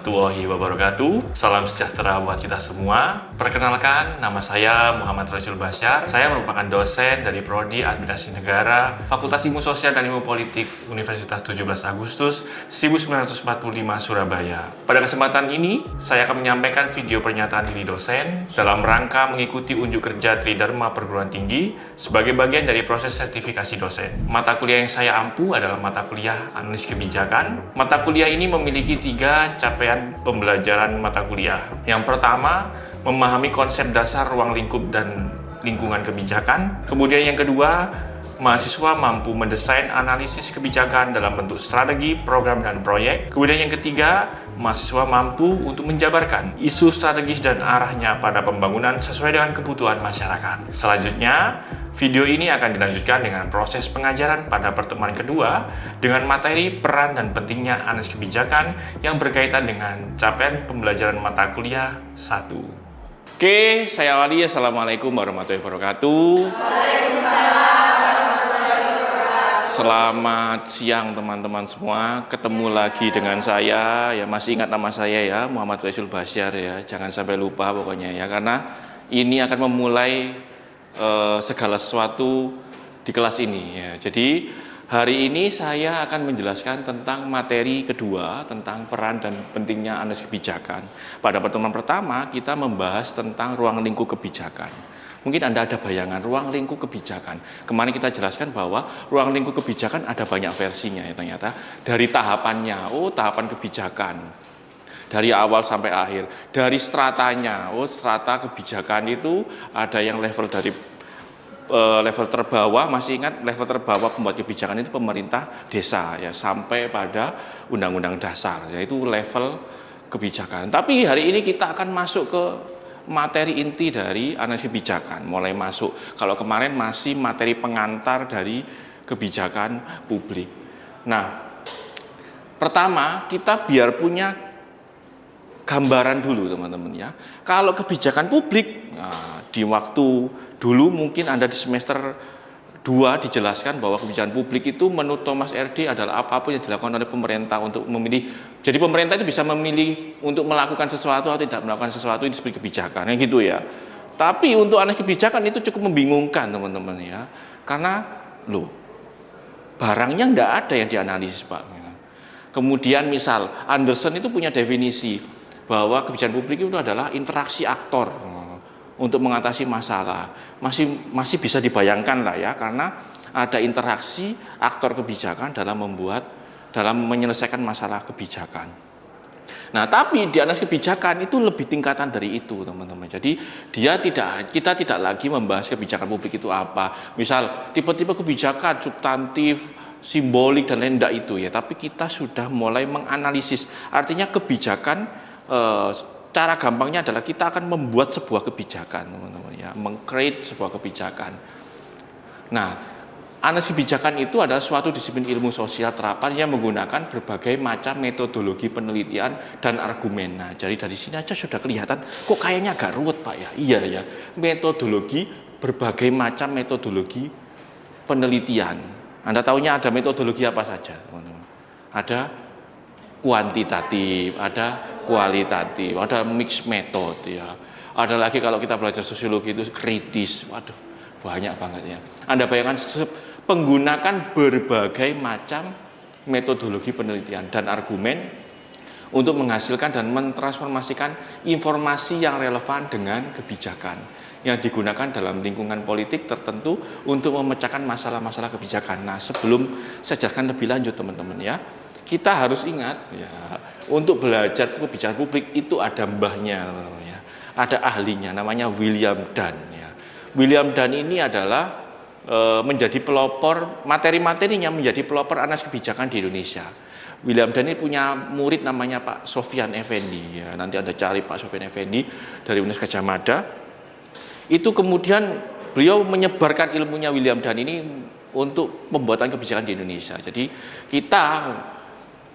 warahmatullahi wabarakatuh. Salam sejahtera buat kita semua. Perkenalkan, nama saya Muhammad Rasul Basyar. Saya merupakan dosen dari Prodi Administrasi Negara, Fakultas Ilmu Sosial dan Ilmu Politik Universitas 17 Agustus 1945 Surabaya. Pada kesempatan ini, saya akan menyampaikan video pernyataan diri dosen dalam rangka mengikuti unjuk kerja Tridharma Perguruan Tinggi sebagai bagian dari proses sertifikasi dosen. Mata kuliah yang saya ampu adalah mata kuliah Analisis Kebijakan. Mata kuliah ini memiliki 3 capaian pembelajaran mata kuliah. Yang pertama, memahami konsep dasar ruang lingkup dan lingkungan kebijakan. Kemudian yang kedua, mahasiswa mampu mendesain analisis kebijakan dalam bentuk strategi, program, dan proyek. Kemudian yang ketiga, mahasiswa mampu untuk menjabarkan isu strategis dan arahnya pada pembangunan sesuai dengan kebutuhan masyarakat. Selanjutnya, video ini akan dilanjutkan dengan proses pengajaran pada pertemuan kedua dengan materi peran dan pentingnya analisis kebijakan yang berkaitan dengan capaian pembelajaran mata kuliah 1. Oke, saya Wali. Assalamualaikum warahmatullahi wabarakatuh. Selamat siang teman-teman semua. Ketemu lagi dengan saya. Ya, masih ingat nama saya ya, Muhammad Rasul Basyar ya. Jangan sampai lupa pokoknya ya, karena ini akan memulai segala sesuatu di kelas ini ya. Jadi hari ini saya akan menjelaskan tentang materi kedua tentang peran dan pentingnya analisis kebijakan. Pada pertemuan pertama kita membahas tentang ruang lingkup kebijakan. Mungkin Anda ada bayangan ruang lingkup kebijakan. Kemarin kita jelaskan bahwa ruang lingkup kebijakan ada banyak versinya ya, ternyata dari tahapannya. Tahapan kebijakan dari awal sampai akhir, dari stratanya. Strata kebijakan itu ada yang level dari level terbawah, masih ingat level terbawah pembuat kebijakan itu pemerintah desa ya, sampai pada undang-undang dasar, yaitu level kebijakan. Tapi hari ini kita akan masuk ke materi inti dari analisis kebijakan, mulai masuk. Kalau kemarin masih materi pengantar dari kebijakan publik. Nah, pertama kita biar punya gambaran dulu teman-teman ya. Kalau kebijakan publik, di waktu dulu mungkin Anda di semester 2 dijelaskan bahwa kebijakan publik itu menurut Thomas R.D. adalah apapun yang dilakukan oleh pemerintah untuk memilih. Jadi pemerintah itu bisa memilih untuk melakukan sesuatu atau tidak melakukan sesuatu, itu disebut kebijakan, ya gitu ya. Tapi untuk analisis kebijakan itu cukup membingungkan teman-teman ya. Karena barangnya enggak ada yang dianalisis Pak. Kemudian misal Anderson itu punya definisi bahwa kebijakan publik itu adalah interaksi aktor untuk mengatasi masalah. Masih bisa dibayangkan lah ya, karena ada interaksi aktor kebijakan dalam menyelesaikan masalah kebijakan. Nah, tapi di analisis kebijakan itu lebih tingkatan dari itu, teman-teman. Jadi kita tidak lagi membahas kebijakan publik itu apa. Misal tipe-tipe kebijakan substantif, simbolik dan lain enggak itu ya, tapi kita sudah mulai menganalisis. Artinya kebijakan, cara gampangnya adalah kita akan membuat sebuah kebijakan, teman-teman ya, meng-create sebuah kebijakan. Nah, analisis kebijakan itu adalah suatu disiplin ilmu sosial terapan yang menggunakan berbagai macam metodologi penelitian dan argumen. Nah, jadi dari sini aja sudah kelihatan kok kayaknya agak ruwet Pak ya. Iya ya, metodologi, berbagai macam metodologi penelitian. Anda tahunya ada metodologi apa saja, teman-teman? Ada kuantitatif, ada kualitatif, ada mixed method ya. Ada lagi kalau kita belajar sosiologi itu kritis. Waduh, banyak banget ya. Anda bayangkan menggunakan berbagai macam metodologi penelitian dan argumen untuk menghasilkan dan mentransformasikan informasi yang relevan dengan kebijakan yang digunakan dalam lingkungan politik tertentu untuk memecahkan masalah-masalah kebijakan. Nah, sebelum saya jelaskan lebih lanjut teman-teman ya, kita harus ingat ya, untuk belajar kebijakan publik itu ada mbahnya, ya. Ada ahlinya namanya William Dunn ya. William Dunn ini adalah menjadi pelopor materi-materinya, menjadi pelopor analisis kebijakan di Indonesia. William Dunn ini punya murid namanya Pak Sofyan Effendi ya. Nanti Anda cari Pak Sofyan Effendi dari Universitas Gadjah Mada. Itu kemudian beliau menyebarkan ilmunya William Dunn ini untuk pembuatan kebijakan di Indonesia. Jadi kita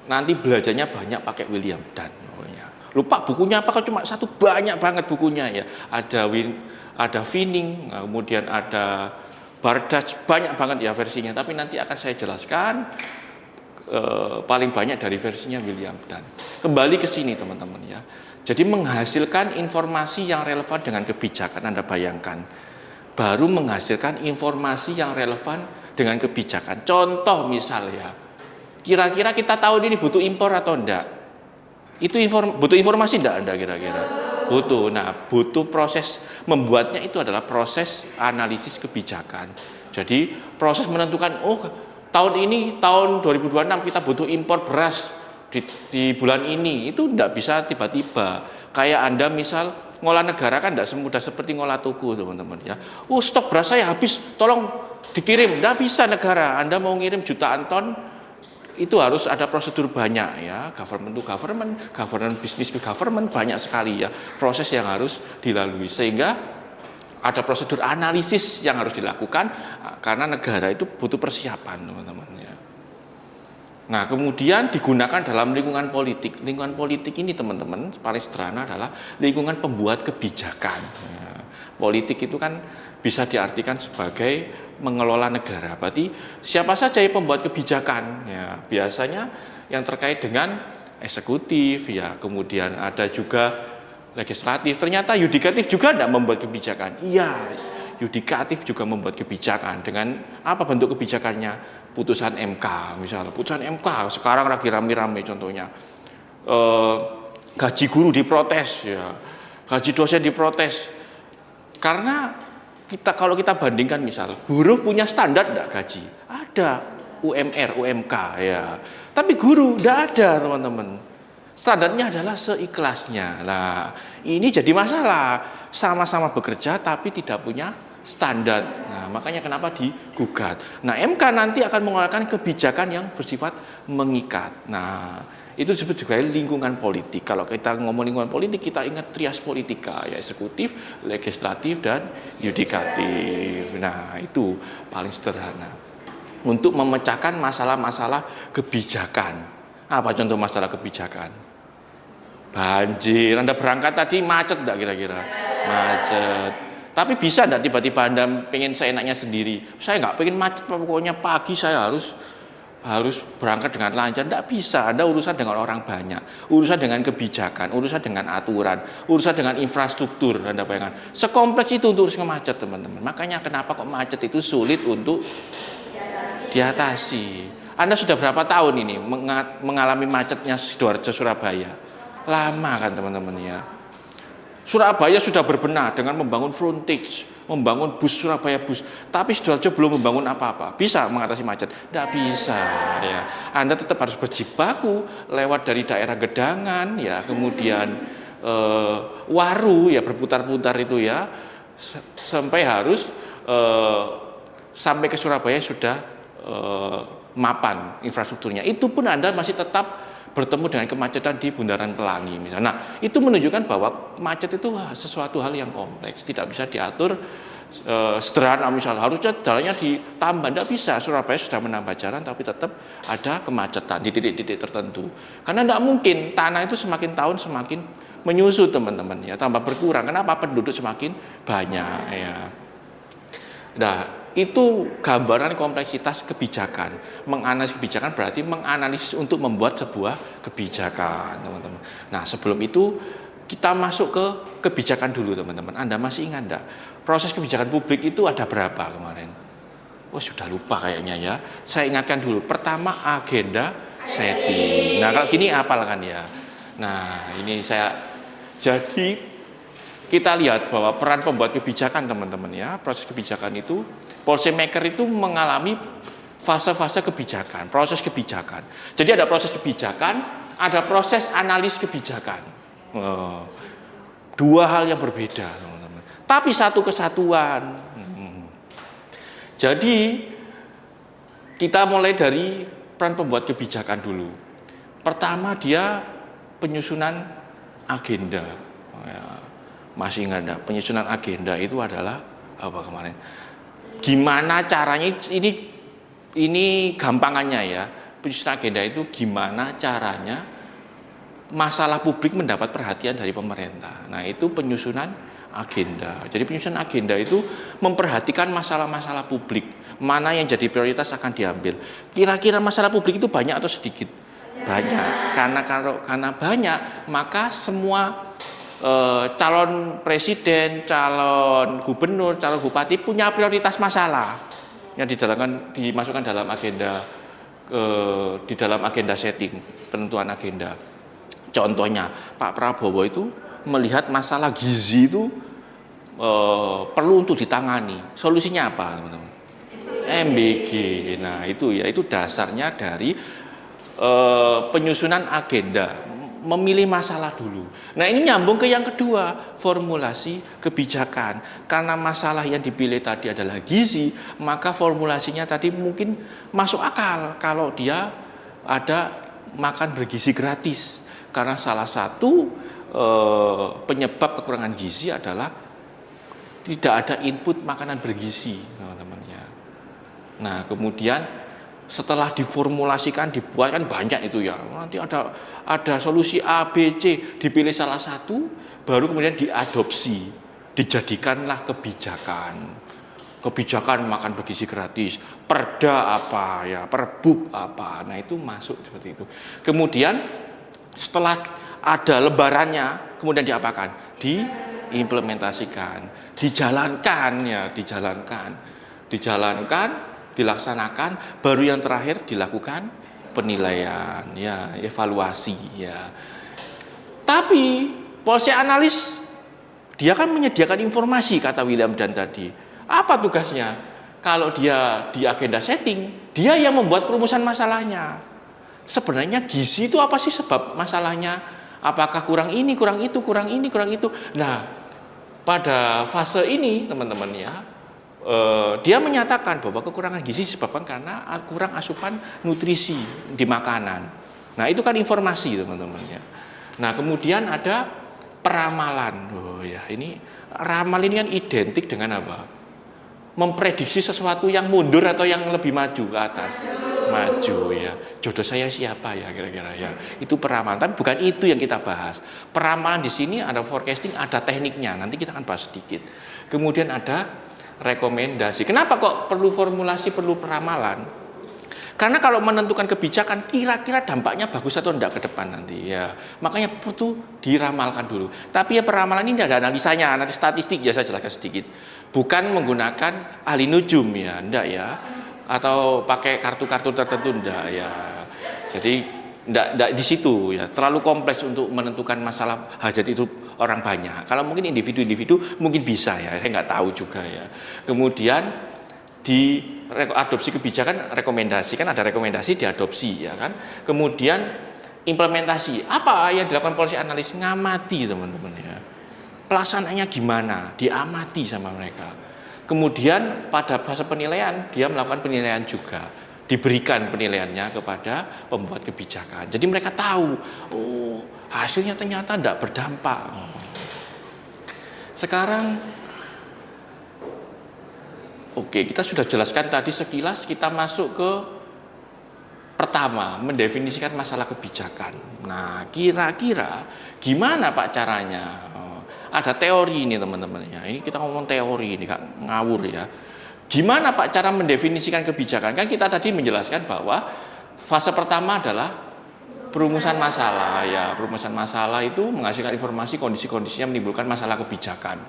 nanti belajarnya banyak pakai William Dunn. Lupa bukunya apa, cuma satu, banyak banget bukunya ya. Ada Vining, kemudian ada Bardach, banyak banget ya versinya. Tapi nanti akan saya jelaskan paling banyak dari versinya William Dunn. Kembali ke sini teman-teman ya. Jadi menghasilkan informasi yang relevan dengan kebijakan, Anda bayangkan. Baru menghasilkan informasi yang relevan dengan kebijakan. Contoh misalnya, kira-kira kita tahun ini butuh impor atau enggak? Itu butuh informasi enggak Anda kira-kira? Butuh. Nah, butuh proses membuatnya itu adalah proses analisis kebijakan. Jadi proses menentukan, tahun ini, tahun 2026 kita butuh impor beras di bulan ini, itu enggak bisa tiba-tiba. Kayak Anda misal ngolah negara kan enggak semudah seperti ngolah tuku teman-teman ya. Stok beras saya habis, tolong dikirim. Enggak bisa negara, Anda mau ngirim jutaan ton, itu harus ada prosedur banyak ya, government to government, government business to government, banyak sekali ya proses yang harus dilalui, sehingga ada prosedur analisis yang harus dilakukan karena negara itu butuh persiapan teman-teman ya. Nah kemudian digunakan dalam lingkungan politik. Lingkungan politik ini teman-teman paling sederhana adalah lingkungan pembuat kebijakan ya. Politik itu kan bisa diartikan sebagai mengelola negara. Berarti siapa saja yang pembuat kebijakan ya, biasanya yang terkait dengan eksekutif ya, kemudian ada juga legislatif. Ternyata yudikatif juga tidak membuat kebijakan. Iya, yudikatif juga membuat kebijakan. Dengan apa bentuk kebijakannya? Putusan MK misalnya. Putusan MK sekarang lagi rame-rame contohnya. Gaji guru diprotes ya. Gaji dosen diprotes. Karena kalau kita bandingkan misal, buruh punya standar enggak gaji? Ada, UMR, UMK ya. Tapi guru enggak ada teman-teman. Standarnya adalah seikhlasnya. Nah, ini jadi masalah. Sama-sama bekerja tapi tidak punya standar. Nah, makanya kenapa digugat. Nah, MK nanti akan mengeluarkan kebijakan yang bersifat mengikat. Nah, itu disebut juga lingkungan politik. Kalau kita ngomong lingkungan politik, kita ingat trias politika, ya eksekutif, legislatif, dan yudikatif. Nah, itu paling sederhana. Untuk memecahkan masalah-masalah kebijakan. Apa contoh masalah kebijakan? Banjir. Anda berangkat tadi macet enggak kira-kira? Macet. Tapi bisa enggak tiba-tiba Anda pengen seenaknya sendiri? Saya enggak pengen macet, pokoknya pagi saya harus berangkat dengan lancar. Tidak bisa, Anda urusan dengan orang banyak, urusan dengan kebijakan, urusan dengan aturan, urusan dengan infrastruktur. Anda bayangkan, sekompleks itu untuk urusan macet teman-teman. Makanya kenapa kok macet itu sulit untuk diatasi. Anda sudah berapa tahun ini mengalami macetnya Sidoarjo Surabaya? Lama kan teman-teman ya. Surabaya sudah berbenah dengan membangun frontage, membangun bus Surabaya bus, tapi Sidoarjo belum membangun apa-apa. Bisa mengatasi macet? Tidak bisa ya. Anda tetap harus berjibaku lewat dari daerah Gedangan ya, kemudian Waru ya, berputar-putar itu ya, sampai harus sampai ke Surabaya sudah mapan infrastrukturnya. Itu pun Anda masih tetap bertemu dengan kemacetan di Bundaran Pelangi misalnya. Nah, itu menunjukkan bahwa macet itu sesuatu hal yang kompleks, tidak bisa diatur sederhana. Misalnya harusnya jalannya ditambah, tidak bisa. Surabaya sudah menambah jalan tapi tetap ada kemacetan di titik-titik tertentu. Karena tidak mungkin tanah itu semakin tahun semakin menyusut teman-teman ya, tambah berkurang. Kenapa? Penduduk semakin banyak ya. Nah, itu gambaran kompleksitas kebijakan. Menganalisis kebijakan berarti menganalisis untuk membuat sebuah kebijakan, teman-teman. Nah, sebelum itu kita masuk ke kebijakan dulu, teman-teman. Anda masih ingat enggak? Proses kebijakan publik itu ada berapa kemarin? Sudah lupa kayaknya ya. Saya ingatkan dulu. Pertama, agenda setting. Nah, kalau gini apalkan ya. Nah, ini jadi kita lihat bahwa peran pembuat kebijakan teman-teman ya, proses kebijakan itu, policy maker itu mengalami fase-fase kebijakan, proses kebijakan. Jadi ada proses kebijakan, ada proses analis kebijakan. Dua hal yang berbeda teman-teman, tapi satu kesatuan. Jadi kita mulai dari peran pembuat kebijakan dulu. Pertama dia penyusunan agenda. Masih ingat enggak? Penyusunan agenda itu adalah apa kemarin? Gimana caranya, ini gampangannya ya. Penyusunan agenda itu gimana caranya masalah publik mendapat perhatian dari pemerintah. Nah, itu penyusunan agenda. Jadi penyusunan agenda itu memperhatikan masalah-masalah publik, mana yang jadi prioritas akan diambil. Kira-kira masalah publik itu banyak atau sedikit? Banyak. Karena banyak, maka semua calon presiden, calon gubernur, calon bupati punya prioritas masalah yang dimasukkan dalam agenda, di dalam agenda setting, penentuan agenda. Contohnya Pak Prabowo itu melihat masalah gizi itu perlu untuk ditangani. Solusinya apa, teman-teman? MBG. Nah, itu dasarnya dari penyusunan agenda, memilih masalah dulu. Nah, ini nyambung ke yang kedua, formulasi kebijakan. Karena masalah yang dipilih tadi adalah gizi, maka formulasinya tadi mungkin masuk akal kalau dia ada makan bergizi gratis. Karena salah satu penyebab kekurangan gizi adalah tidak ada input makanan bergizi, teman-teman ya. Nah, kemudian setelah diformulasikan, dibuat kan banyak itu ya. Nanti ada solusi A, B, C, dipilih salah satu, baru kemudian diadopsi, dijadikanlah kebijakan. Kebijakan makan bergizi gratis, perda apa ya, perbub apa. Nah, itu masuk seperti itu. Kemudian setelah ada lembarannya, kemudian diapakan? Diimplementasikan, dijalankan ya, dijalankan, dilaksanakan, baru yang terakhir dilakukan penilaian ya, evaluasi ya. Tapi policy analis dia kan menyediakan informasi, kata William Dan tadi. Apa tugasnya? Kalau dia di agenda setting, dia yang membuat perumusan masalahnya. Sebenarnya gizi itu apa sih sebab masalahnya? Apakah kurang ini, kurang itu, kurang ini, kurang itu? Nah, pada fase ini teman-teman ya, dia menyatakan bahwa kekurangan gizi disebabkan karena kurang asupan nutrisi di makanan. Nah, itu kan informasi teman-teman ya. Nah, kemudian ada peramalan. Oh ya, ini ramal ini kan identik dengan apa? Memprediksi sesuatu yang mundur atau yang lebih maju ke atas. Maju ya. Jodoh saya siapa ya kira-kira ya. Itu peramalan, tapi bukan itu yang kita bahas. Peramalan di sini ada forecasting, ada tekniknya. Nanti kita akan bahas sedikit. Kemudian ada rekomendasi. Kenapa kok perlu formulasi, perlu peramalan? Karena kalau menentukan kebijakan, kira-kira dampaknya bagus atau enggak ke depan nanti ya. Makanya perlu diramalkan dulu. Tapi ya peramalan ini ada analisanya, nanti statistik ya, saya jelaskan sedikit. Bukan menggunakan ahli nujum ya, enggak ya. Atau pakai kartu-kartu tertentu enggak ya. Jadi enggak di situ ya. Terlalu kompleks untuk menentukan masalah hajat hidup orang banyak. Kalau mungkin individu-individu mungkin bisa ya, saya nggak tahu juga ya. Kemudian di adopsi kebijakan, rekomendasi kan ada rekomendasi, diadopsi ya kan. Kemudian implementasi, apa yang dilakukan policy analis? Ngamati teman-teman ya, pelaksanaannya gimana, diamati sama mereka. Kemudian pada fase penilaian dia melakukan penilaian juga, diberikan penilaiannya kepada pembuat kebijakan. Jadi mereka tahu, oh hasilnya ternyata tidak berdampak. Sekarang oke, kita sudah jelaskan tadi sekilas, kita masuk ke pertama, mendefinisikan masalah kebijakan. Nah, kira-kira gimana Pak caranya? Ada teori ini teman-teman ya. Ini kita ngomong teori ini, Kak, ngawur ya. Gimana Pak cara mendefinisikan kebijakan? Kan kita tadi menjelaskan bahwa fase pertama adalah perumusan masalah ya. Perumusan masalah itu menghasilkan informasi kondisi-kondisi yang menimbulkan masalah kebijakan.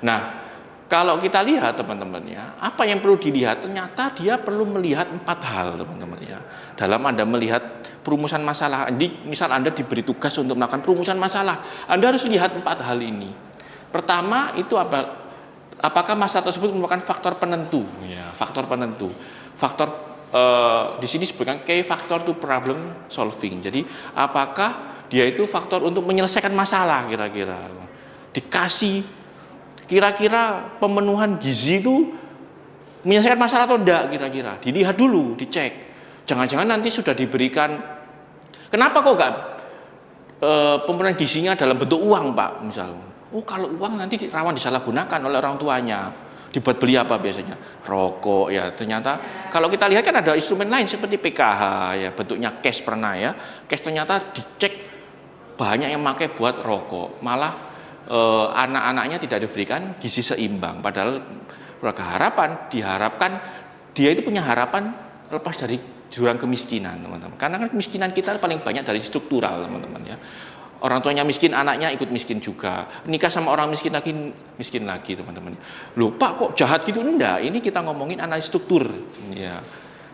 Nah, kalau kita lihat teman-teman ya, apa yang perlu dilihat? Ternyata dia perlu melihat 4 hal teman-teman ya. Dalam Anda melihat perumusan masalah, misal Anda diberi tugas untuk melakukan perumusan masalah, Anda harus lihat 4 hal ini. Pertama itu apa? Apakah masalah tersebut merupakan faktor penentu? Ya, faktor penentu. Faktor di sini disebutkan key factor to problem solving. Jadi apakah dia itu faktor untuk menyelesaikan masalah kira-kira? Dikasih kira-kira pemenuhan gizi itu menyelesaikan masalah atau enggak kira-kira? Dilihat dulu, dicek. Jangan-jangan nanti sudah diberikan, kenapa kok enggak pemenuhan gizinya dalam bentuk uang Pak misalnya? Oh kalau uang nanti rawan disalahgunakan oleh orang tuanya. Dibuat beli apa biasanya? Rokok ya. Ternyata kalau kita lihat kan ada instrumen lain seperti PKH ya, bentuknya cash pernah ya. Cash ternyata dicek banyak yang pakai buat rokok. Malah anak-anaknya tidak diberikan gizi seimbang. Padahal keluarga harapan diharapkan dia itu punya harapan lepas dari jurang kemiskinan, teman-teman. Karena kan kemiskinan kita paling banyak dari struktural, teman-teman ya. Orang tuanya miskin, anaknya ikut miskin juga. Nikah sama orang miskin lagi, teman-teman. Loh, Pak kok jahat gitu? Enggak, ini kita ngomongin analisis struktur. Ya.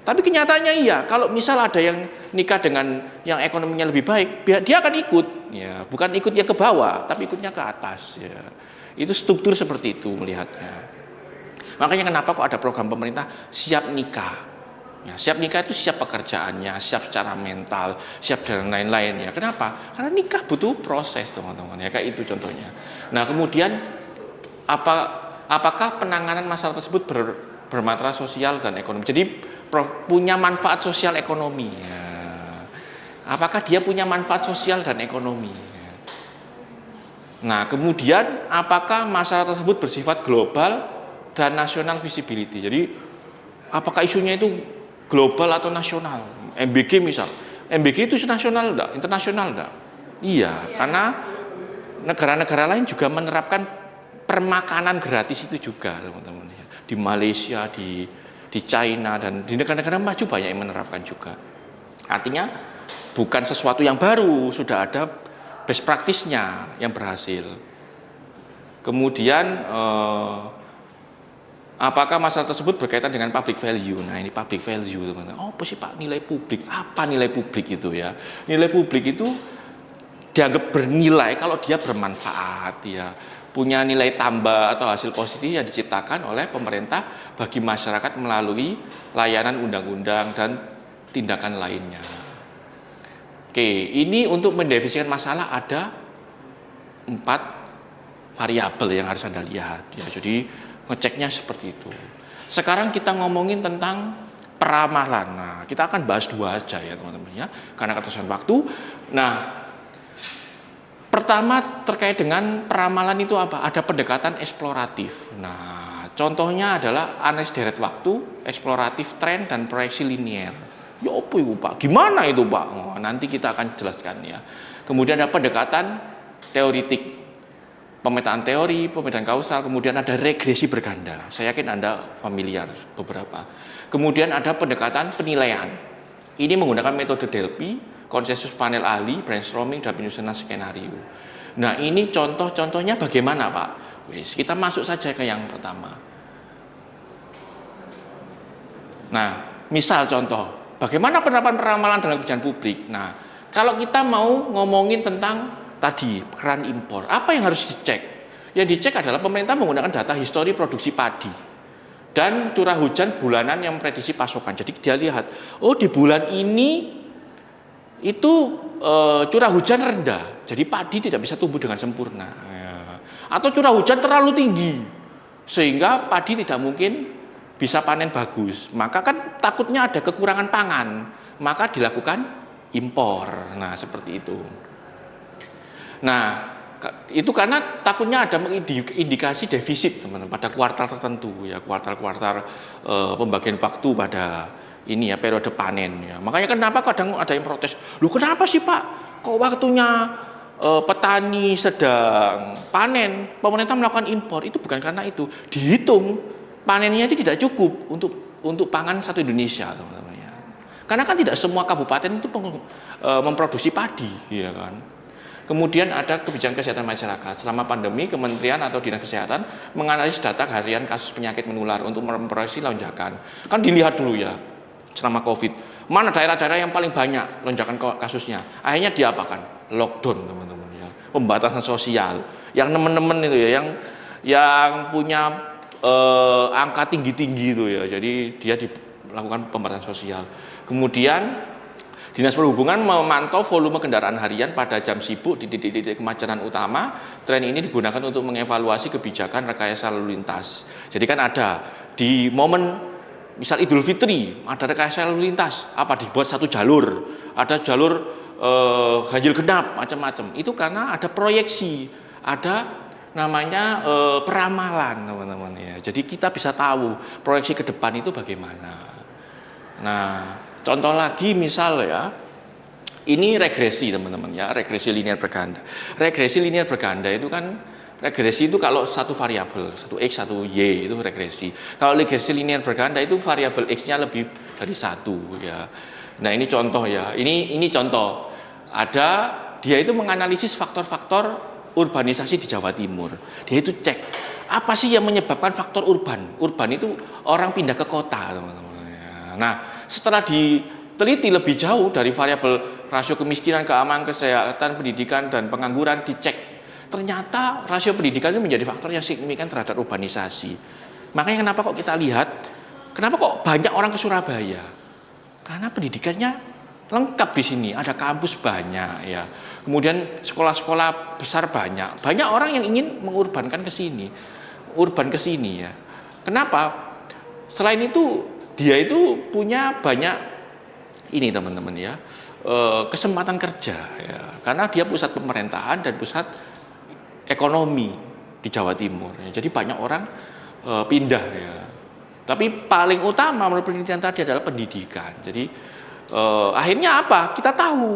Tapi kenyataannya iya, kalau misal ada yang nikah dengan yang ekonominya lebih baik, dia akan ikut. Ya, bukan ikut yang ke bawah, tapi ikutnya ke atas. Ya. Itu struktur seperti itu melihatnya. Makanya kenapa kok ada program pemerintah siap nikah. Ya, siap nikah itu siap pekerjaannya, siap secara mental, siap dan lain-lain ya. Kenapa? Karena nikah butuh proses, teman-teman. Ya kayak itu contohnya. Nah, kemudian apakah penanganan masalah tersebut bermasalah sosial dan ekonomi? Jadi punya manfaat sosial ekonomi. Ya. Apakah dia punya manfaat sosial dan ekonomi? Ya. Nah, kemudian apakah masalah tersebut bersifat global dan nasional visibility? Jadi apakah isunya itu global atau nasional? MBG misal, MBG itu nasional enggak? Internasional enggak? Iya, karena negara-negara lain juga menerapkan permakanan gratis itu juga, teman-teman. Di Malaysia, di China dan di negara-negara maju banyak yang menerapkan juga. Artinya bukan sesuatu yang baru, sudah ada best practice-nya yang berhasil. Kemudian apakah masalah tersebut berkaitan dengan public value? Nah, ini public value, teman-teman. Oh, apa sih Pak nilai publik? Apa nilai publik itu ya? Nilai publik itu dianggap bernilai kalau dia bermanfaat ya, punya nilai tambah atau hasil positif yang diciptakan oleh pemerintah bagi masyarakat melalui layanan undang-undang dan tindakan lainnya. Oke, ini untuk mendefinisikan masalah ada 4 variabel yang harus Anda lihat ya. Jadi ngeceknya seperti itu. Sekarang kita ngomongin tentang peramalan. Nah, kita akan bahas 2 aja ya, teman-teman ya, karena ketersediaan waktu. Nah, pertama terkait dengan peramalan itu apa? Ada pendekatan eksploratif. Nah, contohnya adalah analisis deret waktu, eksploratif tren dan proyeksi linier. Ya apa itu Pak? Gimana itu Pak? Oh, nanti kita akan jelaskan ya. Kemudian ada pendekatan teoritik, pemetaan teori, pemetaan kausal, kemudian ada regresi berganda. Saya yakin Anda familiar beberapa. Kemudian ada pendekatan penilaian. Ini menggunakan metode Delphi, konsensus panel ahli, brainstorming, dan penyusunan skenario. Nah, ini contoh-contohnya bagaimana Pak? Wis, kita masuk saja ke yang pertama. Nah, misal contoh, bagaimana penerapan peramalan dalam kebijakan publik? Nah, kalau kita mau ngomongin tentang tadi keran impor, apa yang harus dicek? Yang dicek adalah pemerintah menggunakan data histori produksi padi dan curah hujan bulanan yang memprediksi pasokan. Jadi dia lihat, oh di bulan ini itu curah hujan rendah, jadi padi tidak bisa tumbuh dengan sempurna. Atau curah hujan terlalu tinggi sehingga padi tidak mungkin bisa panen bagus. Maka kan takutnya ada kekurangan pangan, maka dilakukan impor. Nah, seperti itu. Nah, itu karena takutnya ada indikasi defisit, teman-teman, pada kuartal tertentu ya, kuartal-kuartal pembagian waktu pada ini ya, periode panen ya. Makanya kenapa kadang ada yang protes, "Loh, kenapa sih Pak? Kok waktunya petani sedang panen, pemerintah melakukan impor?" Itu bukan karena itu. Dihitung panennya itu tidak cukup untuk pangan satu Indonesia, teman-teman ya. Karena kan tidak semua kabupaten itu memproduksi padi, ya kan. Kemudian ada kebijakan kesehatan masyarakat. Selama pandemi, Kementerian atau Dinas Kesehatan menganalisis data harian kasus penyakit menular untuk memproyeksi lonjakan. Kan dilihat dulu ya, selama COVID, mana daerah-daerah yang paling banyak lonjakan kasusnya. Akhirnya diapakan? Lockdown, teman-teman ya. Pembatasan sosial. Yang nemen-nemen itu ya, yang punya angka tinggi-tinggi itu ya. Jadi dia dilakukan pembatasan sosial. Kemudian Dinas Perhubungan memantau volume kendaraan harian pada jam sibuk di titik-titik kemacetan utama. Tren ini digunakan untuk mengevaluasi kebijakan rekayasa lalu lintas. Jadi kan ada di momen misal Idul Fitri, ada rekayasa lalu lintas, apa dibuat satu jalur, ada jalur ganjil genap, macam-macam. Itu karena ada proyeksi, ada namanya peramalan, teman-teman ya. Jadi kita bisa tahu proyeksi ke depan itu bagaimana. Nah, contoh lagi misal ya, ini regresi teman-teman ya, regresi linear berganda. Regresi linear berganda itu kan Regresi itu kalau satu variabel, satu X, satu Y itu regresi. Kalau regresi linear berganda itu variabel X-nya lebih dari satu ya. Nah ini contoh ya, ini contoh. Dia itu menganalisis faktor-faktor urbanisasi di Jawa Timur. Dia itu cek, apa sih yang menyebabkan faktor urban? Urban itu orang pindah ke kota, teman-teman. Nah setelah diteliti lebih jauh dari variabel rasio kemiskinan, keamanan, kesehatan, pendidikan, dan pengangguran dicek. Ternyata rasio pendidikan itu menjadi faktor yang signifikan terhadap urbanisasi. Makanya kenapa kok kita lihat, kenapa kok banyak orang ke Surabaya? Karena pendidikannya lengkap di sini, ada kampus banyak ya. Kemudian sekolah-sekolah besar banyak. Banyak orang yang ingin mengurbankan ke sini, urban ke sini ya. Kenapa? Selain itu, dia itu punya banyak ini teman-teman ya, kesempatan kerja ya. Karena dia pusat pemerintahan dan pusat ekonomi di Jawa Timur. Jadi banyak orang pindah ya. Tapi paling utama menurut penelitian tadi adalah pendidikan. Jadi akhirnya apa? Kita tahu,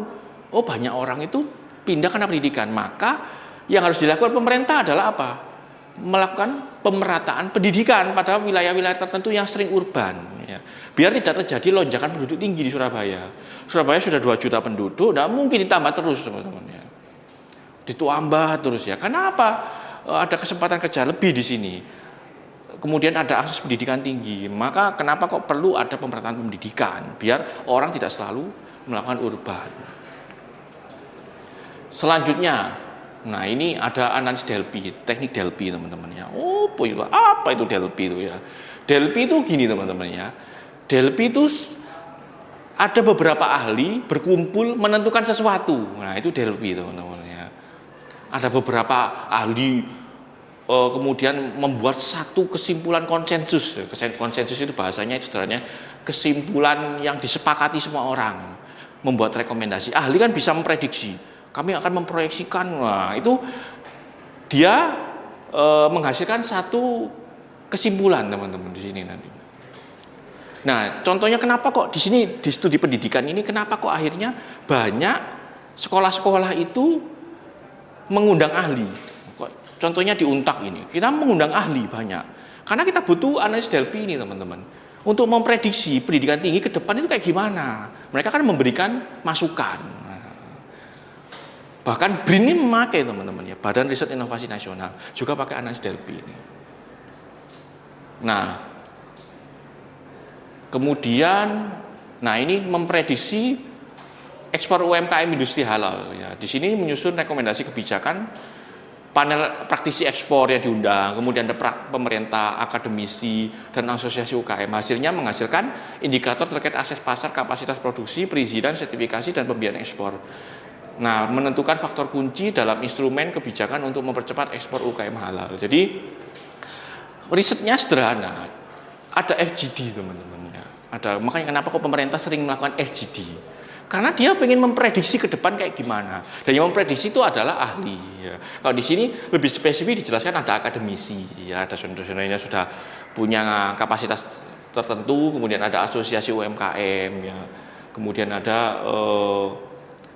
oh banyak orang itu pindah karena pendidikan. Maka yang harus dilakukan pemerintah adalah apa? Melakukan pemerataan pendidikan pada wilayah-wilayah tertentu yang sering urban. Ya. Biar tidak terjadi lonjakan penduduk tinggi di Surabaya. Surabaya sudah 2 juta penduduk, tidak mungkin ditambah terus teman-teman ya. Ditambah terus ya. Karena apa? Ada kesempatan kerja lebih di sini. Kemudian ada akses pendidikan tinggi. Maka kenapa kok perlu ada pemerataan pendidikan? Biar orang tidak selalu melakukan urban. Selanjutnya, nah ini ada analisis Delphi, teknik Delphi teman-teman ya. Oh, apa itu Delphi itu ya? Delphi itu gini teman-teman ya. Delphi itu ada beberapa ahli berkumpul menentukan sesuatu. Nah itu Delphi teman-teman ya. Ada beberapa ahli kemudian membuat satu kesimpulan konsensus. Konsensus itu bahasanya itu sebenarnya kesimpulan yang disepakati semua orang. Membuat rekomendasi. Ahli kan bisa memprediksi. Kami akan memproyeksikan. Nah, itu dia menghasilkan satu kesimpulan teman-teman di sini nanti. Nah, contohnya kenapa kok di sini di studi pendidikan ini kenapa kok akhirnya banyak sekolah-sekolah itu mengundang ahli. Contohnya di Untak ini, kita mengundang ahli banyak. Karena kita butuh analisis Delphi ini teman-teman. Untuk memprediksi pendidikan tinggi ke depan itu kayak gimana. Mereka kan memberikan masukan. Bahkan BRIN ini memakai teman-teman ya, Badan Riset Inovasi Nasional juga pakai analisis Delphi ini. Nah, kemudian, ini memprediksi ekspor UMKM industri halal ya. Di sini menyusun rekomendasi kebijakan, panel praktisi ekspor yang diundang, kemudian ada pemerintah, akademisi, dan asosiasi UKM. Hasilnya menghasilkan indikator terkait akses pasar, kapasitas produksi, perizinan, sertifikasi, dan pembiayaan ekspor. Nah, menentukan faktor kunci dalam instrumen kebijakan untuk mempercepat ekspor UKM halal. Jadi risetnya sederhana, ada FGD teman-teman ya. Makanya kenapa kok pemerintah sering melakukan FGD? Karena dia ingin memprediksi ke depan kayak gimana. Dan yang memprediksi itu adalah ahli. Ya. Kalau di sini lebih spesifik dijelaskan ada akademisi, ya, ada dosen-dosennya sudah punya kapasitas tertentu, kemudian ada asosiasi UMKM, ya, kemudian ada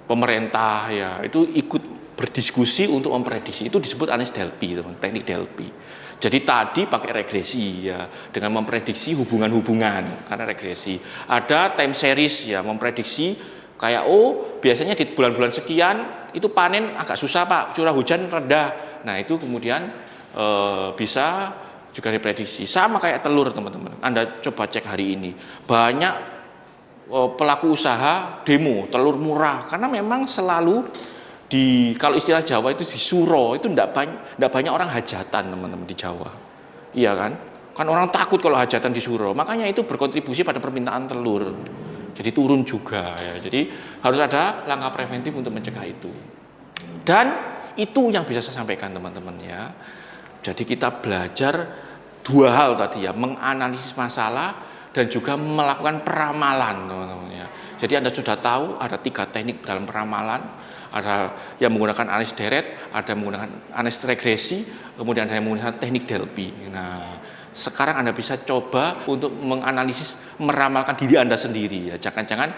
pemerintah, ya, itu ikut berdiskusi untuk memprediksi. Itu disebut analisis Delphi, teknik Delphi. Jadi tadi pakai regresi ya, dengan memprediksi hubungan-hubungan karena regresi. Ada time series ya, memprediksi kayak biasanya di bulan-bulan sekian itu panen agak susah Pak, curah hujan rendah. Nah itu kemudian bisa juga diprediksi. Sama kayak telur teman-teman. Anda coba cek hari ini banyak pelaku usaha demo telur murah karena memang selalu kalau istilah Jawa itu di suro itu enggak banyak orang hajatan teman-teman di Jawa. Iya kan? Kan orang takut kalau hajatan di suro. Makanya itu berkontribusi pada permintaan telur. Jadi turun juga ya. Jadi harus ada langkah preventif untuk mencegah itu. Dan itu yang bisa saya sampaikan teman-teman ya. Jadi kita belajar 2 hal tadi ya, menganalisis masalah dan juga melakukan peramalan teman-teman ya. Jadi Anda sudah tahu ada 3 teknik dalam peramalan. Ada yang menggunakan analisis deret, ada yang menggunakan analisis regresi, kemudian ada yang menggunakan teknik Delphi. Nah, sekarang Anda bisa coba untuk menganalisis, meramalkan diri Anda sendiri ya. Jangan-jangan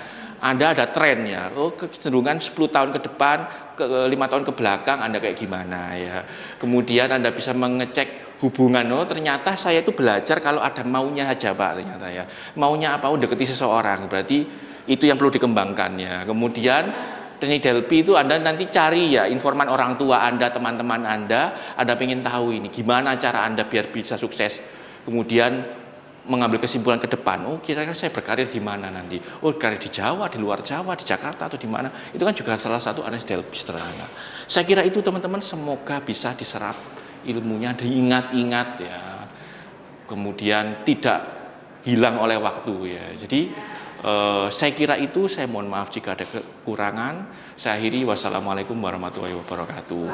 Anda ada tren ya, oh kecenderungan 10 tahun ke depan, 5 tahun ke belakang Anda kayak gimana ya. Kemudian Anda bisa mengecek hubungan, oh ternyata saya itu belajar kalau ada maunya aja Pak, ternyata ya. Maunya apa? Oh deketi seseorang, berarti itu yang perlu dikembangkan ya. Kemudian NLP itu Anda nanti cari ya informan orang tua Anda, teman-teman Anda pengen tahu ini gimana cara Anda biar bisa sukses. Kemudian mengambil kesimpulan ke depan, oh kira-kira saya berkarir di mana nanti, oh karir di Jawa, di luar Jawa, di Jakarta atau di mana, itu kan juga salah satu analis NLP sederhana. Saya kira itu teman-teman semoga bisa diserap ilmunya, diingat-ingat ya, kemudian tidak hilang oleh waktu ya. Jadi saya kira itu, saya mohon maaf jika ada kekurangan. Saya akhiri, wassalamualaikum warahmatullahi wabarakatuh.